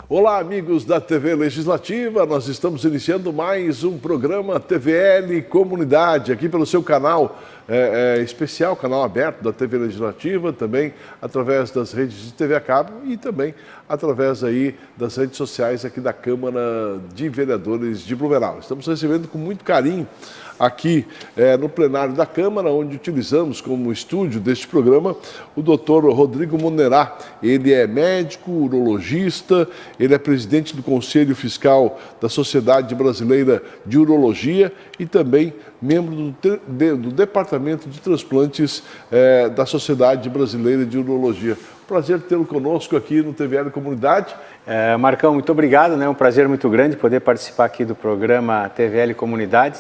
Olá, amigos da TV Legislativa, nós estamos iniciando mais um programa TVL Comunidade, aqui pelo seu canal especial, canal aberto da TV Legislativa, também através das redes de TV a cabo e também através aí das redes sociais aqui da Câmara de Vereadores de Blumenau. Estamos recebendo com muito carinho aqui no plenário da Câmara, onde utilizamos como estúdio deste programa o doutor Rodrigo Monerá. Ele é médico, urologista, ele é presidente do Conselho Fiscal da Sociedade Brasileira de Urologia e também membro do Departamento de Transplantes da Sociedade Brasileira de Urologia. Prazer tê-lo conosco aqui no TVL Comunidade. Marcão, muito obrigado, né? Um prazer muito grande poder participar aqui do programa TVL Comunidade.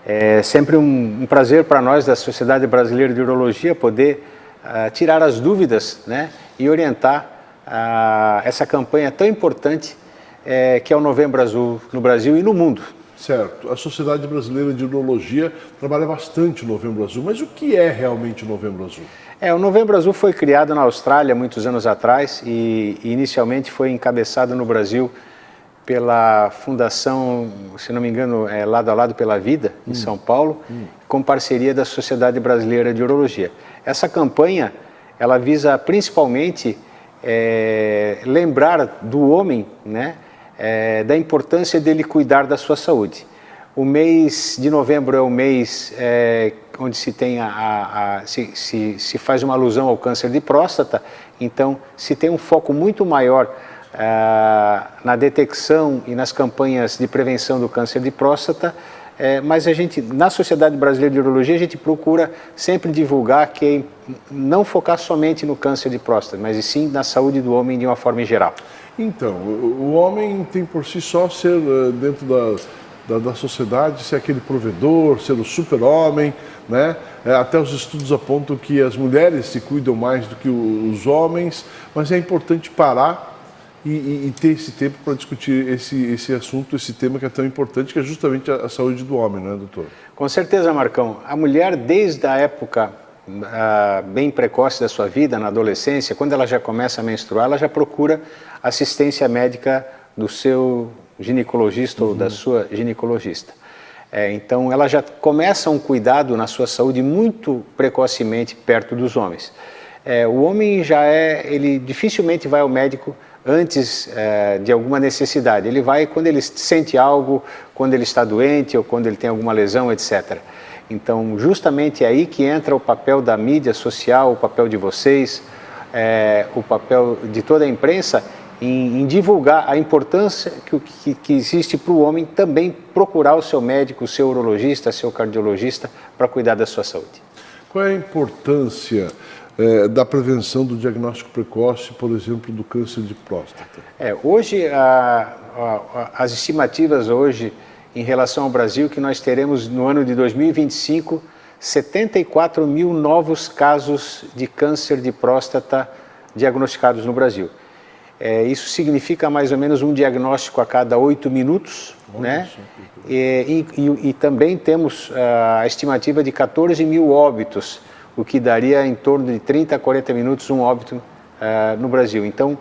É sempre um prazer para nós da Sociedade Brasileira de Urologia poder tirar as dúvidas, né, e orientar essa campanha tão importante que é o Novembro Azul no Brasil e no mundo. Certo. A Sociedade Brasileira de Urologia trabalha bastante o Novembro Azul, mas o que é realmente o Novembro Azul? O Novembro Azul foi criado na Austrália muitos anos atrás e inicialmente foi encabeçado no Brasil pela Fundação, se não me engano, Lado a Lado pela Vida, em São Paulo, com parceria da Sociedade Brasileira de Urologia. Essa campanha, ela visa principalmente lembrar do homem, né, da importância dele cuidar da sua saúde. O mês de novembro é o mês onde se tem se faz uma alusão ao câncer de próstata, então se tem um foco muito maior na detecção e nas campanhas de prevenção do câncer de próstata, mas a gente, na Sociedade Brasileira de Urologia, a gente procura sempre divulgar que não focar somente no câncer de próstata, mas sim na saúde do homem de uma forma geral. Então, o homem tem por si só ser, dentro da sociedade, ser aquele provedor, ser o super-homem, né? Até os estudos apontam que as mulheres se cuidam mais do que os homens, mas é importante parar e ter esse tempo para discutir esse assunto, esse tema que é tão importante, que é justamente a saúde do homem, não é, doutor? Com certeza, Marcão. A mulher, desde a época bem precoce da sua vida, na adolescência, quando ela já começa a menstruar, ela já procura assistência médica do seu ginecologista ou da sua ginecologista. Então, ela já começa um cuidado na sua saúde muito precocemente perto dos homens. O homem ele dificilmente vai ao médico antes de alguma necessidade. Ele vai quando ele sente algo, quando ele está doente ou quando ele tem alguma lesão, etc. Então, justamente é aí que entra o papel da mídia social, o papel de vocês, o papel de toda a imprensa em divulgar a importância que existe para o homem também procurar o seu médico, o seu urologista, o seu cardiologista para cuidar da sua saúde. Qual é a importância da prevenção do diagnóstico precoce, por exemplo, do câncer de próstata? Hoje, as estimativas hoje em relação ao Brasil, que nós teremos no ano de 2025, 74 mil novos casos de câncer de próstata diagnosticados no Brasil. Isso significa mais ou menos um diagnóstico a cada 8 minutos, né? E também temos a estimativa de 14 mil óbitos, o que daria em torno de 30 a 40 minutos um óbito no Brasil. Então,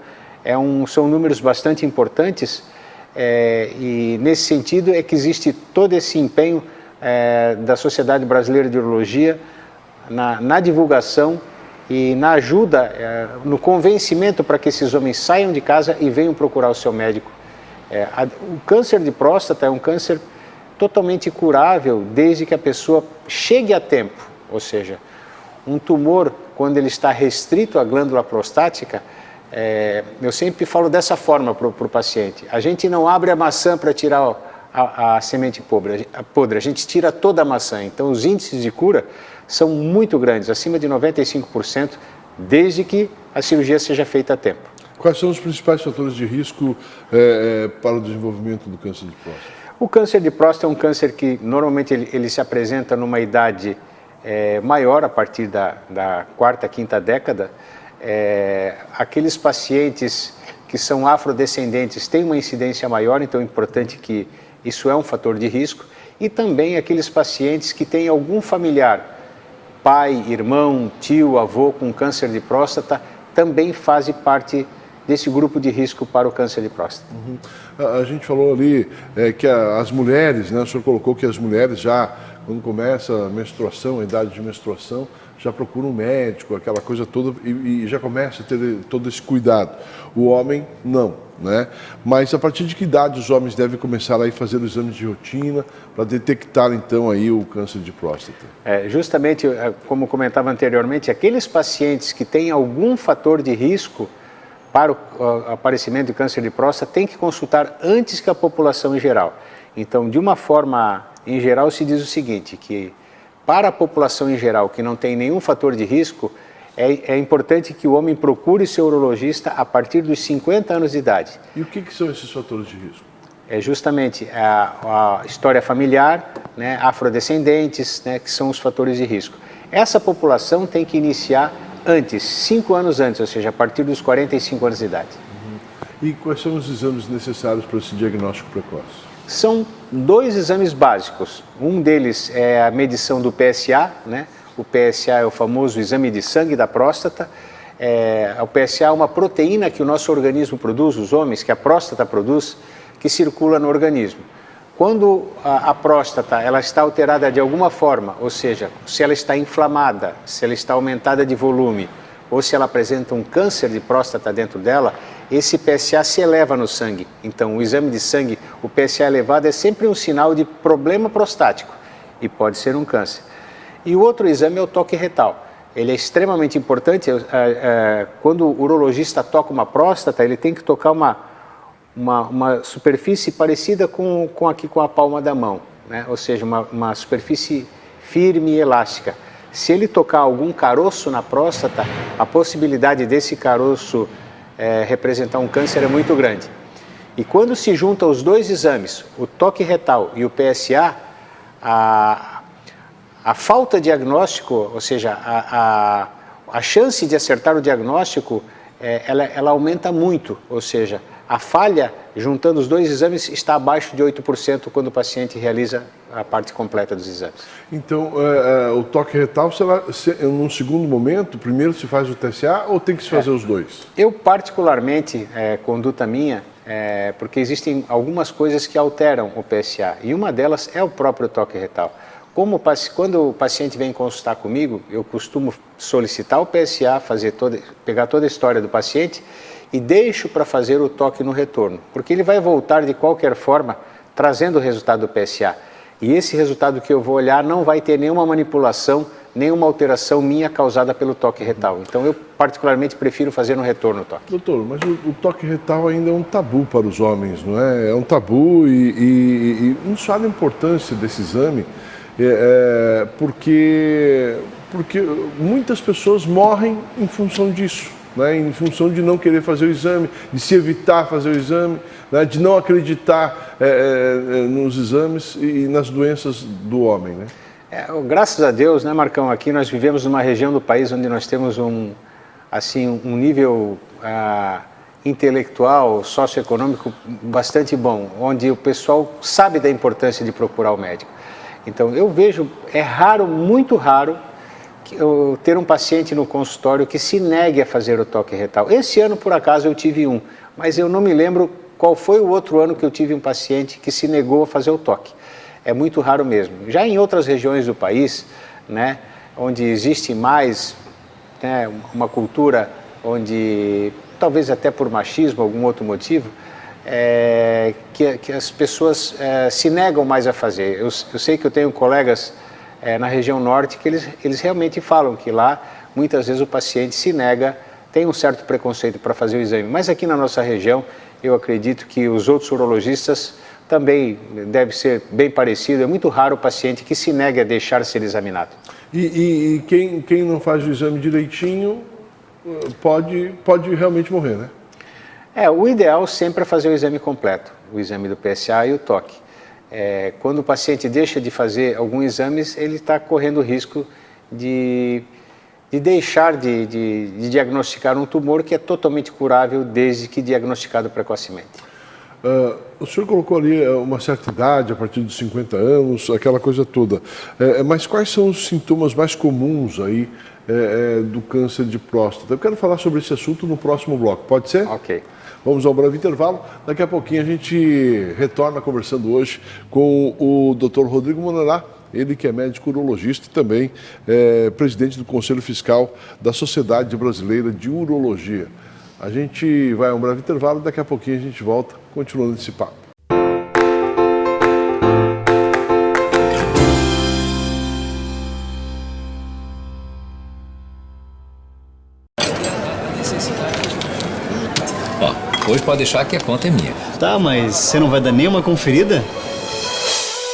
são números bastante importantes e nesse sentido é que existe todo esse empenho da Sociedade Brasileira de Urologia na divulgação e na ajuda, no convencimento para que esses homens saiam de casa e venham procurar o seu médico. O câncer de próstata é um câncer totalmente curável desde que a pessoa chegue a tempo, ou seja, um tumor, quando ele está restrito à glândula prostática, eu sempre falo dessa forma para o paciente. A gente não abre a maçã para tirar a semente podre, a gente tira toda a maçã. Então, os índices de cura são muito grandes, acima de 95%, desde que a cirurgia seja feita a tempo. Quais são os principais fatores de risco para o desenvolvimento do câncer de próstata? O câncer de próstata é um câncer que normalmente ele se apresenta numa idade maior, a partir da quarta, quinta década. Aqueles pacientes que são afrodescendentes têm uma incidência maior, então é importante que isso é um fator de risco. E também aqueles pacientes que têm algum familiar, pai, irmão, tio, avô com câncer de próstata, também fazem parte desse grupo de risco para o câncer de próstata. A gente falou ali que as mulheres, né, o senhor colocou que as mulheres já, quando começa a menstruação, a idade de menstruação, já procuram um médico, aquela coisa toda, e já começa a ter todo esse cuidado. O homem, não, né? Mas a partir de que idade os homens devem começar a ir fazer os exames de rotina para detectar, então, aí o câncer de próstata? Justamente, como comentava anteriormente, aqueles pacientes que têm algum fator de risco para o aparecimento de câncer de próstata têm que consultar antes que a população em geral. Então, de uma forma em geral, se diz o seguinte, que para a população em geral que não tem nenhum fator de risco, é importante que o homem procure seu urologista a partir dos 50 anos de idade. E o que são esses fatores de risco? É justamente a história familiar, né, afrodescendentes, né, que são os fatores de risco. Essa população tem que iniciar antes, 5 anos antes, ou seja, a partir dos 45 anos de idade. E quais são os exames necessários para esse diagnóstico precoce? São 2 exames básicos. Um deles é a medição do PSA, né? O PSA é o famoso exame de sangue da próstata. O PSA é uma proteína que o nosso organismo produz, os homens, que a próstata produz, que circula no organismo. Quando a próstata ela está alterada de alguma forma, ou seja, se ela está inflamada, se ela está aumentada de volume, ou se ela apresenta um câncer de próstata dentro dela, esse PSA se eleva no sangue. Então, o exame de sangue, o PSA elevado é sempre um sinal de problema prostático e pode ser um câncer. E o outro exame é o toque retal. Ele é extremamente importante. Quando o urologista toca uma próstata, ele tem que tocar uma superfície parecida com a palma da mão, né? Ou seja, uma superfície firme e elástica. Se ele tocar algum caroço na próstata, a possibilidade desse caroço representar um câncer é muito grande. E quando se junta os 2 exames, o toque retal e o PSA, a falta de diagnóstico, ou seja, a chance de acertar o diagnóstico, ela aumenta muito, ou seja, a falha, juntando os 2 exames, está abaixo de 8% quando o paciente realiza a parte completa dos exames. Então, o toque retal, num segundo momento, primeiro se faz o TSA ou tem que se fazer os 2? Eu, particularmente, conduta minha, porque existem algumas coisas que alteram o PSA, e uma delas é o próprio toque retal. Quando o paciente vem consultar comigo, eu costumo solicitar o PSA, pegar toda a história do paciente e deixo para fazer o toque no retorno, porque ele vai voltar de qualquer forma trazendo o resultado do PSA. E esse resultado que eu vou olhar não vai ter nenhuma manipulação, nenhuma alteração minha causada pelo toque retal. Então eu particularmente prefiro fazer no retorno o toque. Doutor, mas o toque retal ainda é um tabu para os homens, não é? É um tabu e não se fala a importância desse exame, porque muitas pessoas morrem em função disso, né? Em função de não querer fazer o exame, de se evitar fazer o exame, né? De não acreditar nos exames e nas doenças do homem, né? Graças a Deus, né, Marcão, aqui nós vivemos numa região do país onde nós temos um nível intelectual, socioeconômico bastante bom, onde o pessoal sabe da importância de procurar o médico. Então, eu vejo, é raro, muito raro, ter um paciente no consultório que se negue a fazer o toque retal. Esse ano, por acaso, eu tive um, mas eu não me lembro qual foi o outro ano que eu tive um paciente que se negou a fazer o toque. É muito raro mesmo. Já em outras regiões do país, né, onde existe mais, né, uma cultura onde, talvez até por machismo, algum outro motivo, que as pessoas se negam mais a fazer. Eu sei que eu tenho colegas na região norte que eles realmente falam que lá, muitas vezes o paciente se nega, tem um certo preconceito para fazer o exame. Mas aqui na nossa região, eu acredito que os outros urologistas também deve ser bem parecido. É muito raro o paciente que se negue a deixar ser examinado. E quem não faz o exame direitinho pode realmente morrer, né? O ideal sempre é fazer o exame completo, o exame do PSA e o toque. Quando o paciente deixa de fazer alguns exames, ele está correndo o risco de deixar de diagnosticar um tumor que é totalmente curável desde que diagnosticado precocemente. O senhor colocou ali uma certa idade, a partir dos 50 anos, aquela coisa toda. Mas quais são os sintomas mais comuns aí do câncer de próstata. Eu quero falar sobre esse assunto no próximo bloco, pode ser? Ok. Vamos a um breve intervalo. Daqui a pouquinho a gente retorna conversando hoje com o Dr. Rodrigo Monerá, ele que é médico urologista e também presidente do Conselho Fiscal da Sociedade Brasileira de Urologia. A gente vai a um breve intervalo, daqui a pouquinho a gente volta, continuando esse papo. Ó, hoje pode deixar que a conta é minha. Tá, mas você não vai dar nenhuma conferida?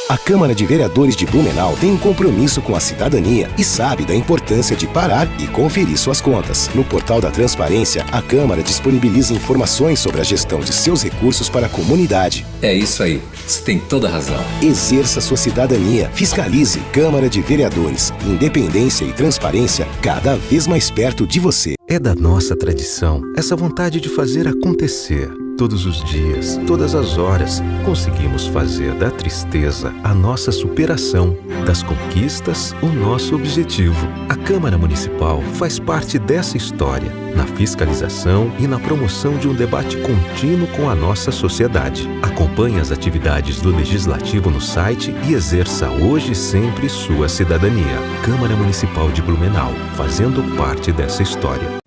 A Câmara de Vereadores de Blumenau tem um compromisso com a cidadania e sabe da importância de parar e conferir suas contas. No portal da Transparência, a Câmara disponibiliza informações sobre a gestão de seus recursos para a comunidade. É isso aí, você tem toda a razão. Exerça sua cidadania, fiscalize. Câmara de Vereadores, independência e transparência cada vez mais perto de você. É da nossa tradição essa vontade de fazer acontecer. Todos os dias, todas as horas, conseguimos fazer da tristeza a nossa superação, das conquistas o nosso objetivo. A Câmara Municipal faz parte dessa história, na fiscalização e na promoção de um debate contínuo com a nossa sociedade. Acompanhe as atividades do Legislativo no site e exerça hoje e sempre sua cidadania. Câmara Municipal de Blumenau, fazendo parte dessa história.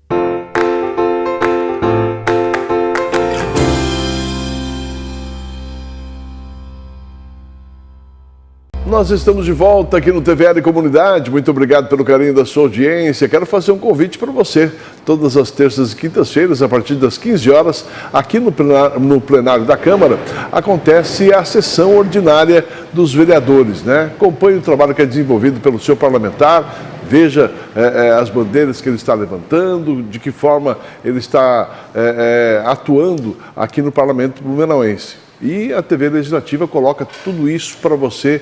Nós estamos de volta aqui no TVL Comunidade. Muito obrigado pelo carinho da sua audiência. Quero fazer um convite para você. Todas as terças e quintas-feiras, a partir das 15 horas, aqui no plenário da Câmara, acontece a sessão ordinária dos vereadores, né? Acompanhe o trabalho que é desenvolvido pelo seu parlamentar, veja as bandeiras que ele está levantando, de que forma ele está atuando aqui no Parlamento Blumenauense. E a TV Legislativa coloca tudo isso para você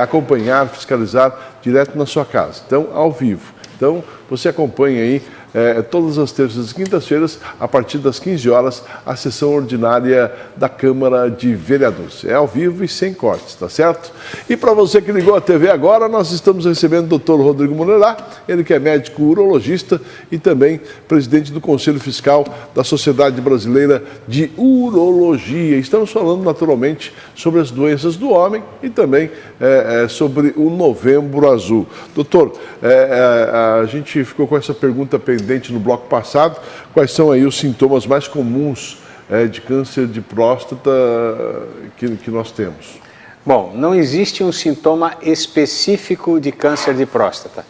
acompanhar, fiscalizar direto na sua casa, então ao vivo. Então você acompanha aí todas as terças e quintas-feiras, a partir das 15 horas, a sessão ordinária da Câmara de Vereadores. É ao vivo e sem cortes, tá certo? E para você que ligou a TV agora, nós estamos recebendo o Dr. Rodrigo Monerá, ele que é médico urologista e também presidente do Conselho Fiscal da Sociedade Brasileira de Urologia. Estamos falando naturalmente sobre as doenças do homem e também sobre o Novembro Azul. Doutor, a gente ficou com essa pergunta pendente no bloco passado. Quais são aí os sintomas mais comuns de câncer de próstata que nós temos? Bom, não existe um sintoma específico de câncer de próstata.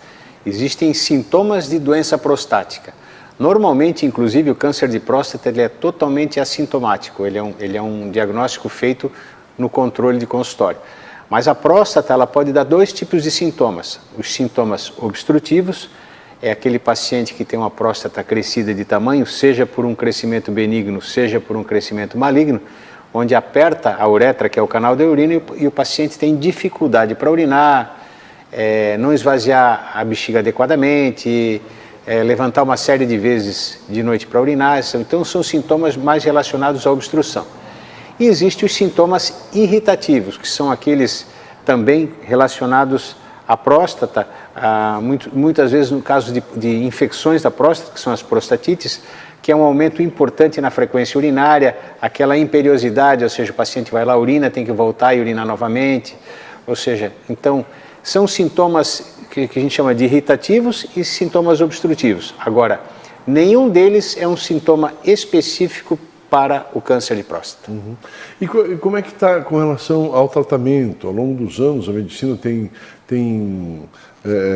Existem sintomas de doença prostática. Normalmente, inclusive, o câncer de próstata ele é totalmente assintomático. Ele é um diagnóstico feito no controle de consultório. Mas a próstata ela pode dar dois tipos de sintomas. Os sintomas obstrutivos, é aquele paciente que tem uma próstata crescida de tamanho, seja por um crescimento benigno, seja por um crescimento maligno, onde aperta a uretra, que é o canal da urina, e o paciente tem dificuldade para urinar, não esvaziar a bexiga adequadamente, levantar uma série de vezes de noite para urinar. Então são sintomas mais relacionados à obstrução. E existem os sintomas irritativos, que são aqueles também relacionados à próstata, muitas vezes no caso de infecções da próstata, que são as prostatites, que é um aumento importante na frequência urinária, aquela imperiosidade, ou seja, o paciente vai lá, urina, tem que voltar e urinar novamente, ou seja, então são sintomas que a gente chama de irritativos e sintomas obstrutivos. Agora, nenhum deles é um sintoma específico para o câncer de próstata. Uhum. E como é que está com relação ao tratamento? Ao longo dos anos, a medicina tem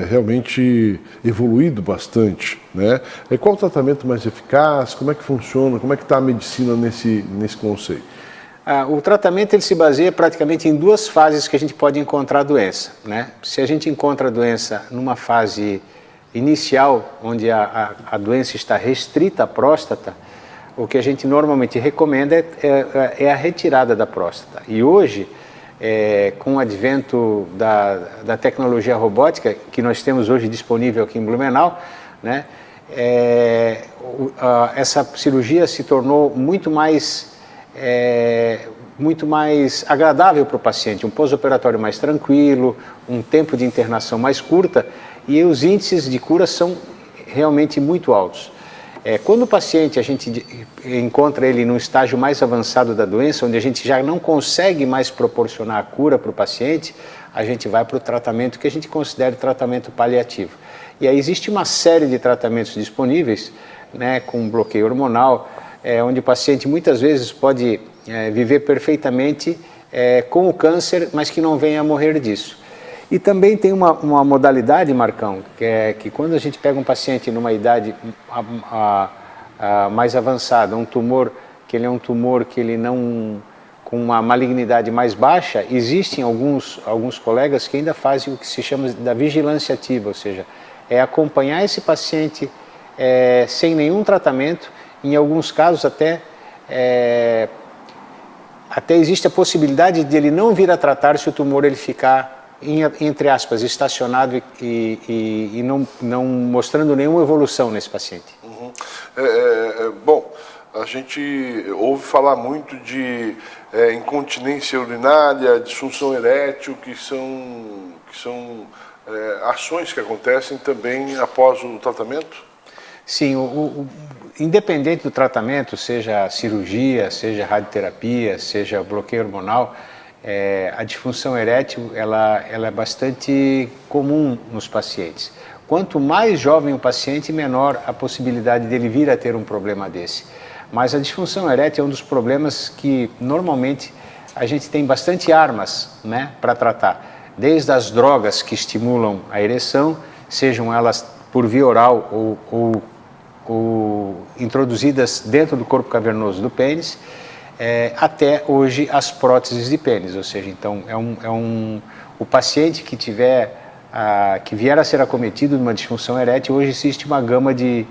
realmente evoluído bastante, né? Qual o tratamento mais eficaz? Como é que funciona? Como é que está a medicina nesse conceito? O tratamento ele se baseia praticamente em duas fases que a gente pode encontrar a doença, né? Se a gente encontra a doença numa fase inicial, onde a doença está restrita à próstata, o que a gente normalmente recomenda é a retirada da próstata. E hoje, com o advento da tecnologia robótica, que nós temos hoje disponível aqui em Blumenau, né, essa cirurgia se tornou muito mais agradável para o paciente, um pós-operatório mais tranquilo, um tempo de internação mais curta, e os índices de cura são realmente muito altos. Quando o paciente, a gente encontra ele num estágio mais avançado da doença, onde a gente já não consegue mais proporcionar a cura para o paciente, a gente vai para o tratamento que a gente considera tratamento paliativo. E aí existe uma série de tratamentos disponíveis, né, com bloqueio hormonal, onde o paciente muitas vezes pode viver perfeitamente com o câncer, mas que não venha a morrer disso. E também tem uma modalidade, Marcão, que quando a gente pega um paciente numa idade mais avançada, um tumor que ele é um tumor que ele não, com uma malignidade mais baixa, existem alguns colegas que ainda fazem o que se chama da vigilância ativa, ou seja, acompanhar esse paciente sem nenhum tratamento, em alguns casos até existe a possibilidade de ele não vir a tratar se o tumor ele ficar, entre aspas, estacionado e não mostrando nenhuma evolução nesse paciente. Uhum. Bom, a gente ouve falar muito de incontinência urinária, disfunção erétil, que são ações que acontecem também após o tratamento? Sim, independente do tratamento, seja cirurgia, seja radioterapia, seja bloqueio hormonal, a disfunção erétil ela é bastante comum nos pacientes. Quanto mais jovem o paciente, menor a possibilidade dele vir a ter um problema desse. Mas a disfunção erétil é um dos problemas que normalmente a gente tem bastante armas, né, para tratar. Desde as drogas que estimulam a ereção, sejam elas por via oral ou introduzidas dentro do corpo cavernoso do pênis, até hoje as próteses de pênis, ou seja, então o paciente que vier a ser acometido de uma disfunção erétil, hoje existe uma gama de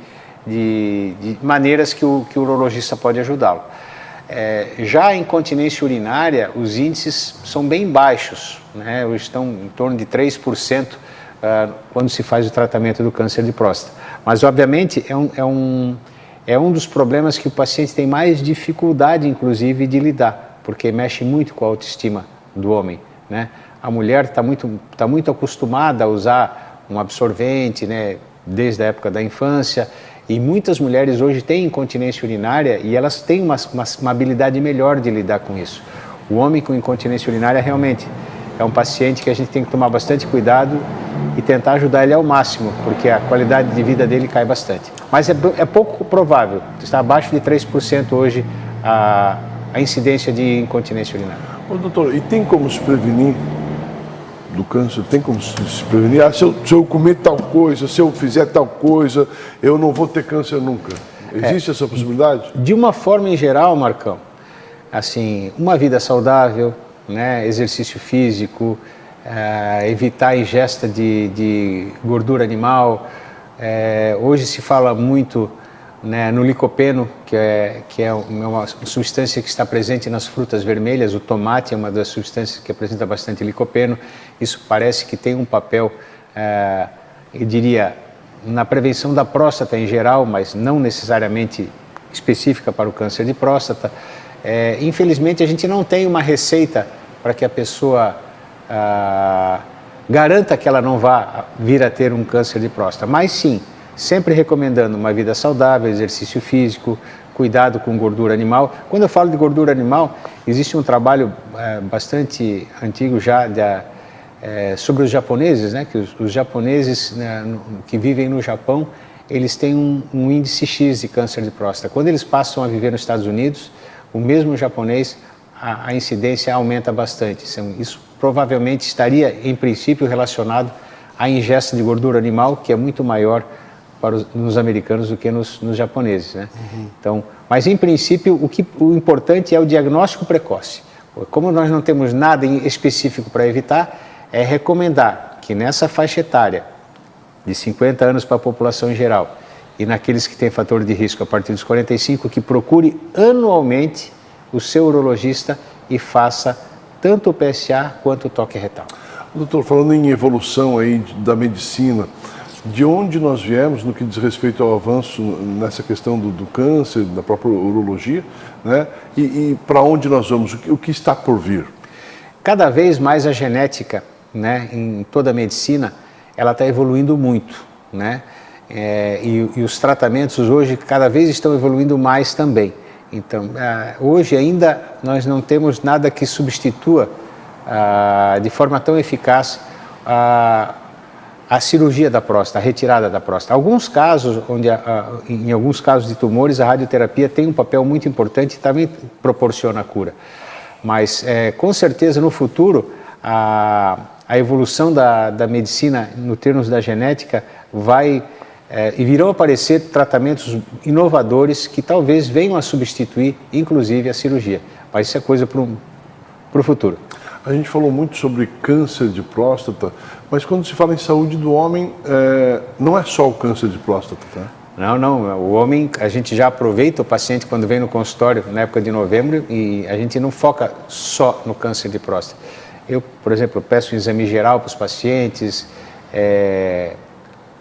maneiras que o urologista pode ajudá-lo. Já a incontinência urinária, os índices são bem baixos, né? Hoje estão em torno de 3% quando se faz o tratamento do câncer de próstata. Mas, obviamente, é um dos problemas que o paciente tem mais dificuldade, inclusive, de lidar, porque mexe muito com a autoestima do homem, né? A mulher está muito acostumada a usar um absorvente, né, desde a época da infância, e muitas mulheres hoje têm incontinência urinária e elas têm uma habilidade melhor de lidar com isso. O homem com incontinência urinária realmente é um paciente que a gente tem que tomar bastante cuidado e tentar ajudar ele ao máximo, porque a qualidade de vida dele cai bastante. Mas é pouco provável, está abaixo de 3% hoje a incidência de incontinência urinária. Ô, doutor, e tem como se prevenir do câncer? Tem como se prevenir? Se eu comer tal coisa, se eu fizer tal coisa, eu não vou ter câncer nunca. Existe essa possibilidade? De uma forma em geral, Marcão, assim, uma vida saudável, né, exercício físico, evitar a ingesta de gordura animal. Hoje se fala muito, né, no licopeno, que é uma substância que está presente nas frutas vermelhas. O tomate é uma das substâncias que apresenta bastante licopeno. Isso parece que tem um papel, eu diria, na prevenção da próstata em geral, mas não necessariamente específica para o câncer de próstata. Infelizmente, a gente não tem uma receita para que a pessoa garanta que ela não vá vir a ter um câncer de próstata, mas sim, sempre recomendando uma vida saudável, exercício físico, cuidado com gordura animal. Quando eu falo de gordura animal, existe um trabalho bastante antigo já sobre os japoneses, né, que os japoneses, né, que vivem no Japão, eles têm um índice X de câncer de próstata. Quando eles passam a viver nos Estados Unidos, o mesmo japonês, a incidência aumenta bastante. Isso provavelmente estaria, em princípio, relacionado à ingesta de gordura animal, que é muito maior nos americanos do que nos japoneses, né? Uhum. Então, mas, em princípio, o importante é o diagnóstico precoce. Como nós não temos nada específico para evitar, é recomendar que nessa faixa etária, de 50 anos para a população em geral, e naqueles que têm fator de risco a partir dos 45, que procure anualmente o seu urologista e faça tanto o PSA quanto o toque retal. Doutor, falando em evolução aí da medicina, de onde nós viemos no que diz respeito ao avanço nessa questão do câncer, da própria urologia, né? E para onde nós vamos? O que está por vir? Cada vez mais a genética, né, em toda a medicina, ela está evoluindo muito, né? E os tratamentos hoje cada vez estão evoluindo mais também. Então, hoje ainda nós não temos nada que substitua de forma tão eficaz a cirurgia da próstata, a retirada da próstata. Alguns casos, em alguns casos de tumores, a radioterapia tem um papel muito importante e também proporciona a cura. Mas, com certeza, no futuro, a evolução da medicina, no termos da genética, e virão aparecer tratamentos inovadores que talvez venham a substituir, inclusive, a cirurgia. Mas isso é coisa para o futuro. A gente falou muito sobre câncer de próstata, mas quando se fala em saúde do homem, não é só o câncer de próstata, tá? Não. O homem, a gente já aproveita o paciente quando vem no consultório, na época de novembro, e a gente não foca só no câncer de próstata. Eu, por exemplo, peço um exame geral para os pacientes,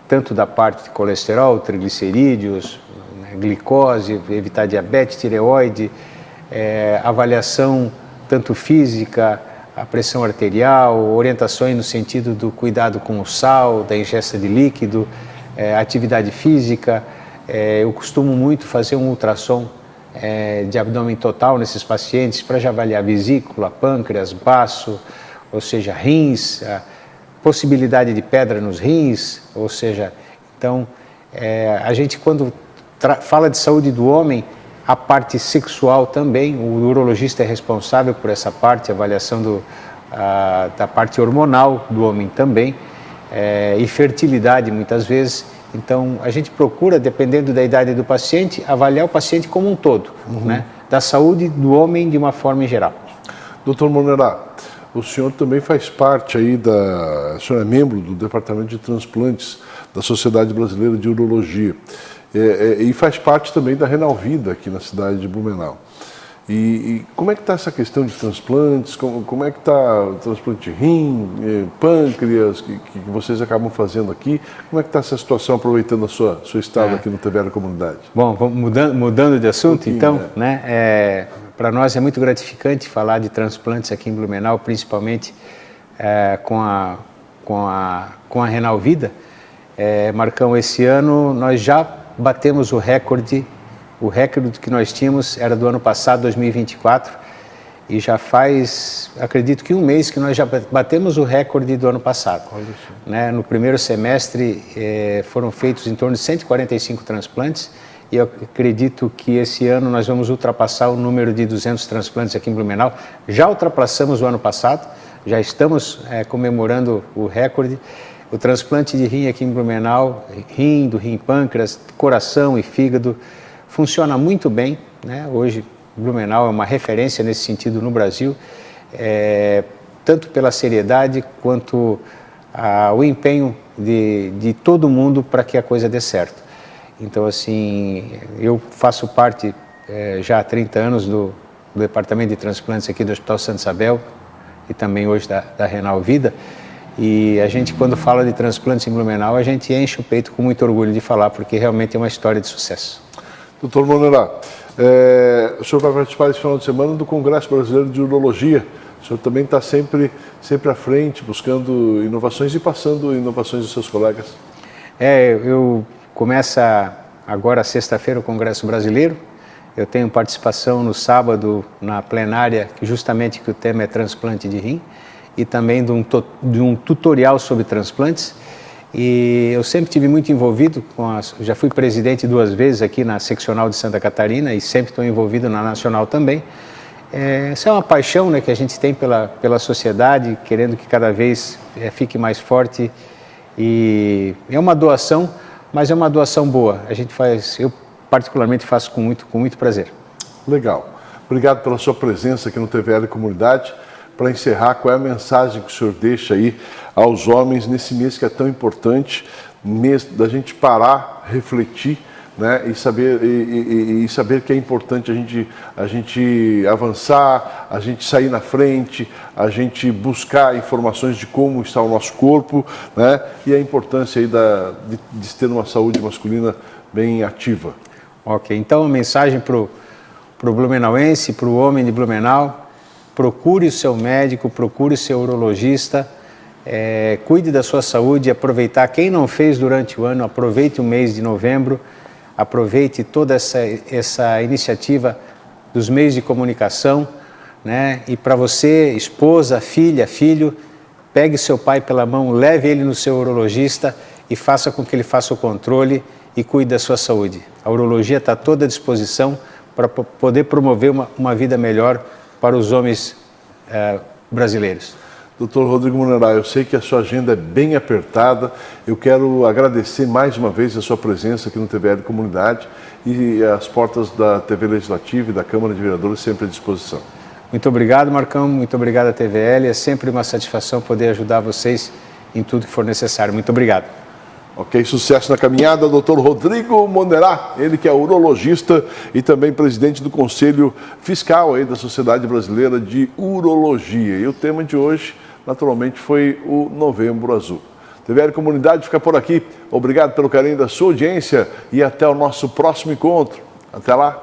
tanto da parte de colesterol, triglicerídeos, glicose, evitar diabetes, tireoide, avaliação tanto física, a pressão arterial, orientações no sentido do cuidado com o sal, da ingesta de líquido, atividade física. Eu costumo muito fazer um ultrassom de abdômen total nesses pacientes para já avaliar vesícula, pâncreas, baço, ou seja, rins, possibilidade de pedra nos rins, ou seja, então, a gente quando fala de saúde do homem, a parte sexual também, o urologista é responsável por essa parte, a avaliação da parte hormonal do homem também, e fertilidade muitas vezes. Então, a gente procura, dependendo da idade do paciente, avaliar o paciente como um todo, né? Da saúde do homem de uma forma em geral. Doutor Monerá, o senhor também faz parte aí o senhor é membro do Departamento de Transplantes da Sociedade Brasileira de Urologia e faz parte também da Renal Vida aqui na cidade de Blumenau. E como é que está essa questão de transplantes? Como é que está o transplante de rim, pâncreas, que vocês acabam fazendo aqui? Como é que está essa situação, aproveitando a sua estada aqui no TVL Comunidade? Bom, mudando de assunto, então, né? Para nós é muito gratificante falar de transplantes aqui em Blumenau, principalmente com a Renal Vida. Marcão, esse ano nós já batemos o recorde que nós tínhamos era do ano passado, 2024, e já faz, acredito que um mês que nós já batemos o recorde do ano passado. Né? No primeiro semestre foram feitos em torno de 145 transplantes, e eu acredito que esse ano nós vamos ultrapassar o número de 200 transplantes aqui em Blumenau. Já ultrapassamos o ano passado, já estamos comemorando o recorde. O transplante de rim aqui em Blumenau, do rim pâncreas, coração e fígado, funciona muito bem, né? Hoje Blumenau é uma referência nesse sentido no Brasil, tanto pela seriedade quanto o empenho de todo mundo para que a coisa dê certo. Então, assim, eu faço parte já há 30 anos do Departamento de Transplantes aqui do Hospital Santa Isabel e também hoje da Renal Vida. E a gente, quando fala de transplantes em Blumenau, a gente enche o peito com muito orgulho de falar, porque realmente é uma história de sucesso. Doutor Monerá, o senhor vai participar esse final de semana do Congresso Brasileiro de Urologia. O senhor também está sempre à frente, buscando inovações e passando inovações dos seus colegas. Eu começo agora, sexta-feira, o Congresso Brasileiro. Eu tenho participação no sábado, na plenária, justamente que o tema é transplante de rim, e também de um tutorial sobre transplantes. E eu sempre tive muito envolvido já fui presidente 2 vezes aqui na seccional de Santa Catarina e sempre estou envolvido na nacional também. Essa é uma paixão, né, que a gente tem pela sociedade, querendo que cada vez fique mais forte, e é uma doação, mas é uma doação boa. Eu particularmente faço com muito prazer. Legal. Obrigado pela sua presença aqui no TVL Comunidade. Para encerrar, qual é a mensagem que o senhor deixa aí aos homens nesse mês que é tão importante, mês da gente parar, refletir, né, e saber que é importante a gente avançar, a gente sair na frente, a gente buscar informações de como está o nosso corpo, né, e a importância aí de ter uma saúde masculina bem ativa. Ok, então a mensagem para o blumenauense, para o homem de Blumenau: procure o seu médico, procure o seu urologista, cuide da sua saúde, aproveitar. Quem não fez durante o ano, aproveite o mês de novembro, aproveite toda essa iniciativa dos meios de comunicação, né? E para você, esposa, filha, filho, pegue seu pai pela mão, leve ele no seu urologista e faça com que ele faça o controle e cuide da sua saúde. A urologia está toda à disposição para poder promover uma vida melhor para os homens brasileiros. Doutor Rodrigo Monerá, eu sei que a sua agenda é bem apertada. Eu quero agradecer mais uma vez a sua presença aqui no TVL Comunidade e as portas da TV Legislativa e da Câmara de Vereadores sempre à disposição. Muito obrigado, Marcão. Muito obrigado à TVL. É sempre uma satisfação poder ajudar vocês em tudo que for necessário. Muito obrigado. Ok, sucesso na caminhada, doutor Rodrigo Monerá, ele que é urologista e também presidente do Conselho Fiscal aí da Sociedade Brasileira de Urologia. E o tema de hoje, naturalmente, foi o Novembro Azul. TVL Comunidade fica por aqui. Obrigado pelo carinho da sua audiência e até o nosso próximo encontro. Até lá!